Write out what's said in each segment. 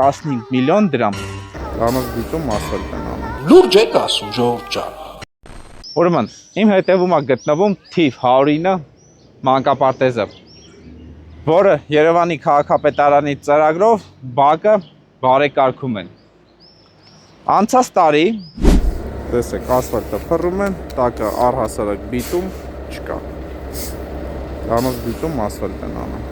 15 միլիոն դրամ։ Դրանով դիտում ասֆալտ են անում։ Լուրջ եք ասում, ժողովուրդ ջան։ Ուրեմն, իմ հետևում է գտնվում թիվ 109 մանկապարտեզը, որը Երևանի քաղաքապետարանի ծրագրով բակը բարեկարգում են։ Անցած տարի, տեսեք, ասֆալտը փռում են, տակը առհասարակ բիտում չկա։ Դրանով դիտում ասֆալտ են անում։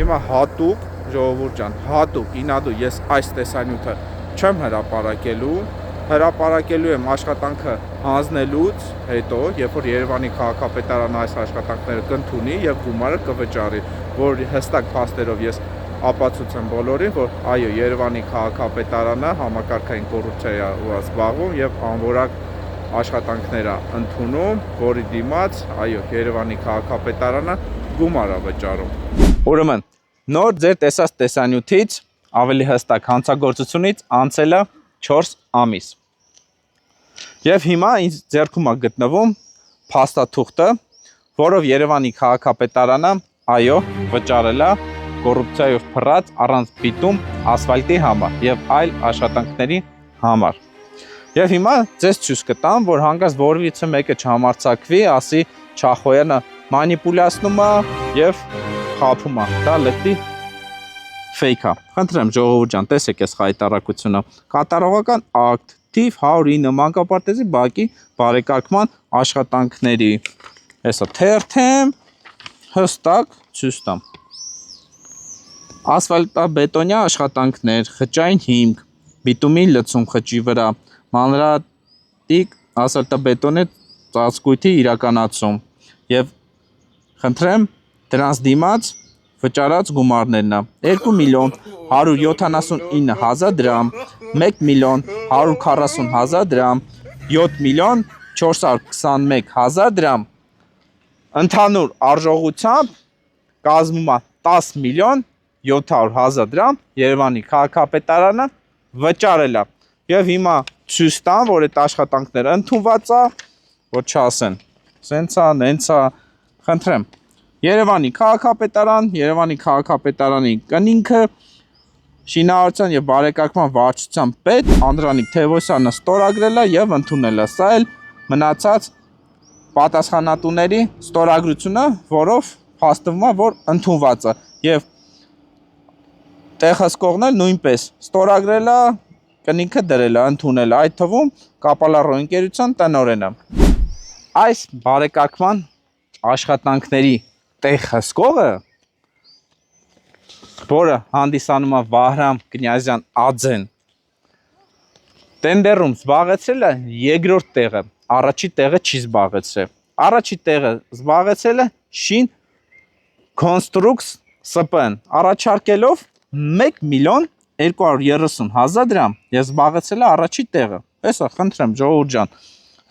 Հիմա հատուկ, ժողովուրդ ջան, հատուկ, ինադու ես այս տեսանյութը չեմ հրապարակելու եմ աշխատանքը հանձնելուց հետո, երբ որ Երևանի քաղաքապետարանը այս աշխատանքները կընդունի եւ գումարը կվճարի, որ հստակ փաստերով ես ապացուցեմ բոլորին, որ այո, Երևանի քաղաքապետարանը համակարգային կոռուպցիայով զբաղվում եւ անորակ աշխատանքներ է ընդունում, որի դիմաց, այո, Երևանի քաղաքապետարանը գումար է վճարում։ Ուրեմն, նոր ձեր տեսած տեսանյութից, ավելի հստակ հանցագործությունից անցել է 4 ամիս։ Եվ հիմա ինձ ձեռքում է գտնվում փաստաթուղթը, որով Երևանի քաղաքապետարանը, այո, վճարել է կոռուպցիայով փռած առանց բիտում ասֆալտի համար եւ այլ աշխատանքների համար։ Եվ հիմա ձեզ ցույց կտամ, որ հանկարծ որևիցե մեկը չհամարձակվի, ասի Չախոյանը մանիպուլացնում է եւ խափում է։ Դա լրտի ֆեյք է։ Խնդրեմ ժողովուրդ ջան, տեսեք այս հայտարարությունը։ Կատարողական ակտ թիվ 109 մանկապարտեզի բակի բարեկարգման աշխատանքների։ Հեսա թերթեմ հստակ ցույց տամ։ Ասֆալտաբետոնյա աշխատանքներ, խճային հիմք, բիտումի լցում խճի վրա, մանրատիկ ասֆալտաբետոնե ծածկույթի իրականացում եւ խնդրեմ դրանց դիմաց վճարած գումարներն է 2 միլիոն 179 հազար դրամ, 1 միլիոն 140 հազար դրամ, 7 միլիոն 421 հազար դրամ, ընդհանուր արժողությամբ կազմում է 10 միլիոն 700 հազար դրամ Երևանի քաղաքապետարանը վճարել է։ Եվ հիմա ցույց տամ, որ այդ աշխատանքները ընդունված է, որ չասեն, սենցա, նենցա, խնդրեմ։ Երևանի քաղաքապետարան, Երևանի քաղաքապետարանի կնինքը, շինարարության եւ բարեկարգման վարչության պետ Անդրանիկ Թևոսյանը ստորագրել է եւ ընդունել է։ Սա էլ մնացած պատասխանատուների ստորագրությունը, որով փաստվում է, որ ընդունված է եւ տեղհսկողն էլ նույնպես ստորագրել է, կնինքը դրել է, ընդունել է, այդ թվում Կապալառո ընկերության տնօրենը։ Այս բարեկարգման աշխատանքների տեղհսկողը, որը հանդիսանում է Վահրամ Կնյազյան Adzեն, տենդերում զբաղեցրել է երկրորդ տեղը, առաջի տեղը չի զբաղեցրել։ Առաջի տեղը զբաղեցրել է Շին Constructs SP-ն, առաջարկելով 1 միլիոն 230 հազար դրամ եւ զբաղեցրել է առաջի տեղը։ Հեսա, խնդրեմ ժողովուրդ ջան,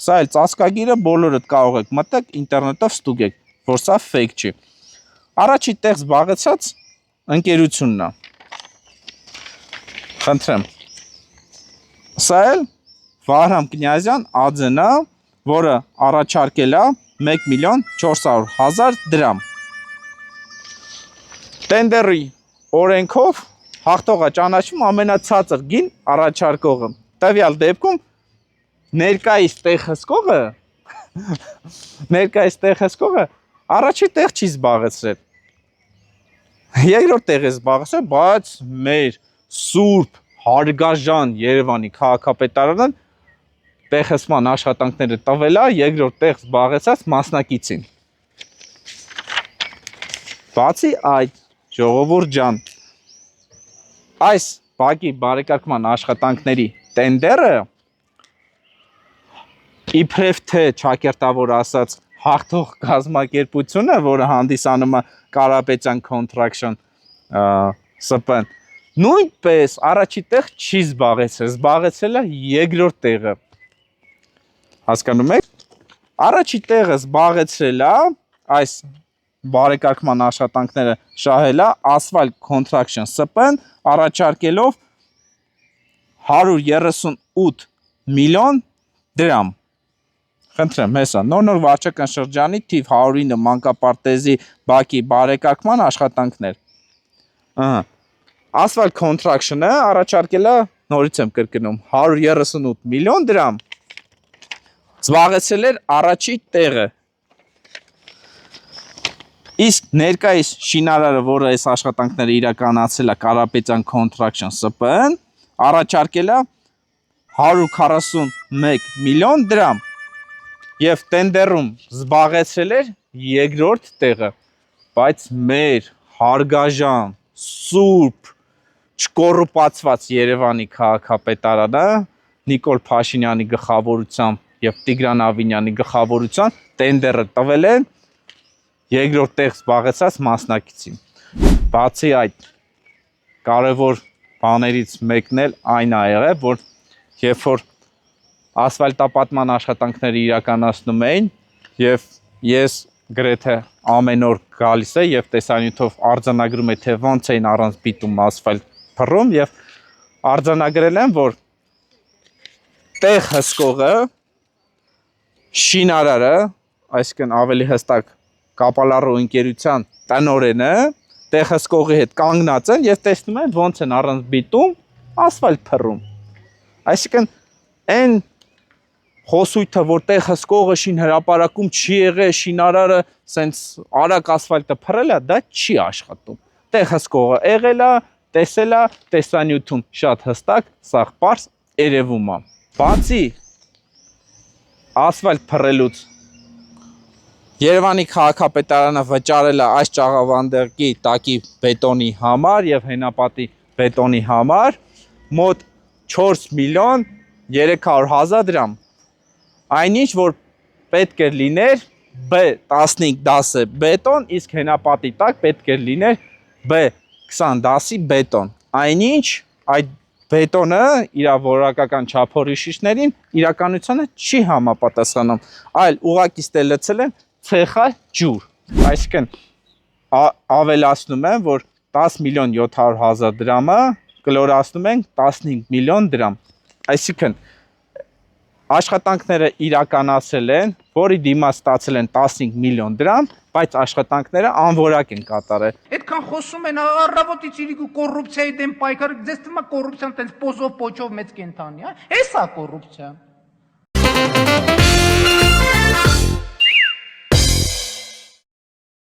սա էլ ծածկագիրը բոլորդ կարող եք մտեք ինտերնետով ստուգեք, որ սա ֆեյք չի։ Առաջի տեղ զբաղեցած ընկերությունն է։ Խնդրեմ։ Սա էլ Վահրամ Կնյազյան Adzեն է, որը առաջարկել է 1 միլիոն 400 հազար դրամ։ Տենդերի օրենքով հաղթողը ճանաչվում ամենացածր գին առաջարկողը։ Տվյալ դեպքում ներկայիս տեղհսկողը առաջի տեղ չի զբաղեցրել։ Երկրորդ տեղ է զբաղեցրել, բայց մեր սուրբ հարգաժան Երևանի քաղաքապետարանը տեղհսկման աշխատանքները տվել է երկրորդ տեղ զբաղեցած մասնակիցին։ Բացի այդ, ժողովուրդ ջան, այս բակի բարեկարգման աշխատանքների տենդերը իբրև թե ճակերտավոր ասած հաղթող կազմակերպությունը, որը հանդիսանում է Կարապետյան Construction SP-ն, նույնպես առաջի տեղ չի զբաղեցրել, զբաղեցրել է երկրորդ տեղը։ Հասկանում եք։ Առաջի տեղը զբաղեցրել է այս բարեկարգման աշխատանքները շահել է Asphalt Construction SP-ն, առաջարկելով 138 միլիոն դրամ։ Խնդրեմ, հեսա, նոր վարչական շրջանի թիվ 109 մանկապարտեզի բակի բարեկարգման աշխատանքներ։ Asphalt Construction-ը առաջարկել է, նորից եմ կրկնում, 138 միլիոն դրամ։ Զբաղեցրել էր առաջի տեղը։ Իսկ ներկայիս շինարարը, որը այս աշխատանքները իրականացրել է Կարապետյան Construction ՍՊԸ-ն, առաջարկել է 141 միլիոն դրամ եւ տենդերում զբաղեցրել էր երկրորդ տեղը, բայց մեր հարգաժան, սուրբ, չկոռուպացված Երևանի քաղաքապետարանը Նիկոլ Փաշինյանի գլխավորությամբ եւ Տիգրան Ավինյանի գլխավորությամբ տենդերը տվել են երկրորդ տեղ զբաղեցած մասնակիցին։ Բացի այդ, կարևոր բաներից մեկն էլ այն ա եղել, որ երբ որ ասֆալտապատման աշխատանքները իրականացնում էին եւ ես գրեթե ամեն օր գալիս է եւ տեսանյութով արձանագրում է թե ոնց էին առանց բիտում ասֆալտ փռում եւ արձանագրել եմ, որ տեղ հսկողը շինարարը, այսինքն ավելի հստակ կապալառու ընկերության տնօրենը տեղ հսկողի հետ կանգնած են եւ տեսնում են ոնց են առանց բիտում ասֆալտ փռում։ Այսինքն այն խոսույթը, որ տեղ հսկողը շին հրապարակում չի եղել, շինարարը սենց արագ ասֆալտը փռել է, դա չի աշխատում։ Տեղ հսկողը եղել է, տեսել է, տեսանյութում շատ հստակ, սաղ պարզ երևում է։ Բացի ասֆալտ փռելուց Երևանի քաղաքապետարանը վճարել է այս ճաղավանդակի տակի բետոնի համար եւ հենապատի բետոնի համար մոտ 4 միլիոն 300,000 դրամ։ Այնինչ որ պետք է լիներ B15 դասը բետոն, իսկ հենապատի տակ պետք է լիներ B20 դասի բետոն։ Այնինչ այդ բետոնը իր որակական չափորոշիչներին իրականությանը չի համապատասխանում, այլ ուղղակի ստելեցել են ցեխա ջուր։ Այսինքն ավելացնում եմ, որ 10 միլիոն 700,000 դրամը կլորացնում են 15 միլիոն դրամ։ Այսինքն աշխատանքները իրականացել են, որի դիմաց ստացել են 15 միլիոն դրամ, բայց աշխատանքները անորակ են կատարել։ Այդքան խոսում են առավոտից իրիկու կոռուպցիայի դեմ պայքար, ձեզ թվում է կոռուպցիան տենց պոզով պոչով մեծ կենթանի, հա։ Էս է կոռուպցիա։